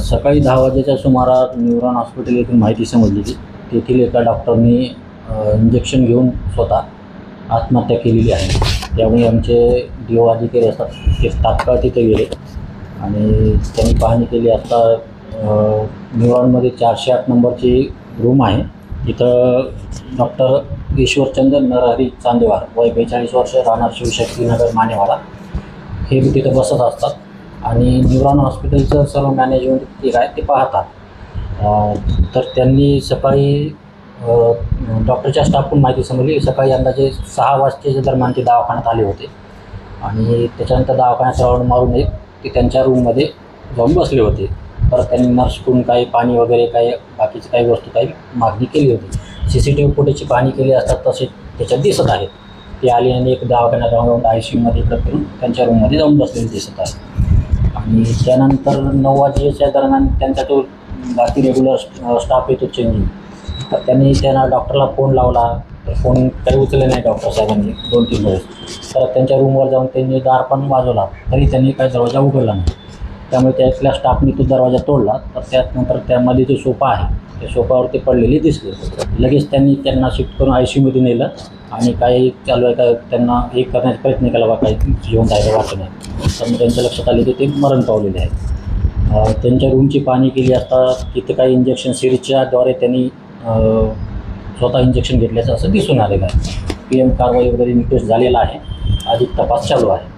सकाळी 10 वाजेच्या सुमारास न्यूरॉन हॉस्पिटल येथून माहिती समजली की तेथील एका डॉक्टरनी इंजेक्शन घेऊन स्वतः आत्महत्या केलेली आहे. त्यामुळे आमचे DO अधिकारी असतात ते तात्काळ तिथे गेले आणि त्यांनी पाहणी केली असता न्यूरॉनमध्ये 408 नंबरची रूम आहे. इथं डॉक्टर ईश्वरचंद्र नरहरी चांदेवार वय 42 वर्ष, राहणार शिवशक्तीनगर मानेवाडा, हे तिथं बसत असतात आणि न्यूरॉन हॉस्पिटलचं सर्व मॅनेजमेंट जे आहे ते पाहतात. तर त्यांनी सकाळी डॉक्टरच्या स्टाफकडून माहिती समजली सकाळी अंदाजे 6 वाजतेच्या दरम्यान ते दवाखान्यात आले होते आणि त्याच्यानंतर दवाखान्यात राऊंड मारून ते त्यांच्या रूममध्ये जाऊन बसले होते. परत त्यांनी नर्सकडून काही पाणी वगैरे काही बाकीची काही वस्तू काही मागणी केली होती. CCTV फुटेजची पाहणी केली असतात तसे त्याच्यात दिसत आहेत. ते आले आणि एक दवाखान्यात राहून ICUमध्ये इकडं फिरून त्यांच्या रूममध्ये जाऊन बसलेले दिसत आहे. आणि त्यानंतर 9 वाजेच्या दरम्यान त्यांचा तो बाकी रेग्युलर स्टाफ येतो चेंजिंग, तर त्यांना डॉक्टरला फोन लावला तर फोन काही उचलले नाही डॉक्टर साहेबांनी 2-3 वेळेस. तर त्यांच्या रूमवर जाऊन त्यांनी दार पण वाजवला तरी त्यांनी काही दरवाजा उघडला नाही. त्यामुळे त्यातल्या स्टाफनी तो दरवाजा तोडला. तर त्यानंतर त्यामध्ये जो सोफा आहे त्या सोफावर ते पडलेले दिसले. लगेच त्यांना शिफ्ट करून ICUमध्ये नेलं आणि काही चालू आहे का त्यांना हे करण्याचा प्रयत्न केला बा काही घेऊन जायला वाटत नाही. तर त्यांच्या लक्षात आले की ते मरण पावलेले आहेत. त्यांच्या रूमची पाहणी केली असता तिथे काही इंजेक्शन सिरीजच्याद्वारे त्यांनी स्वतः इंजेक्शन घेतल्याचं असं दिसून आलेलं आहे. PM कारवाई वगैरे निकष झालेला आहे. अधिक तपास चालू आहे.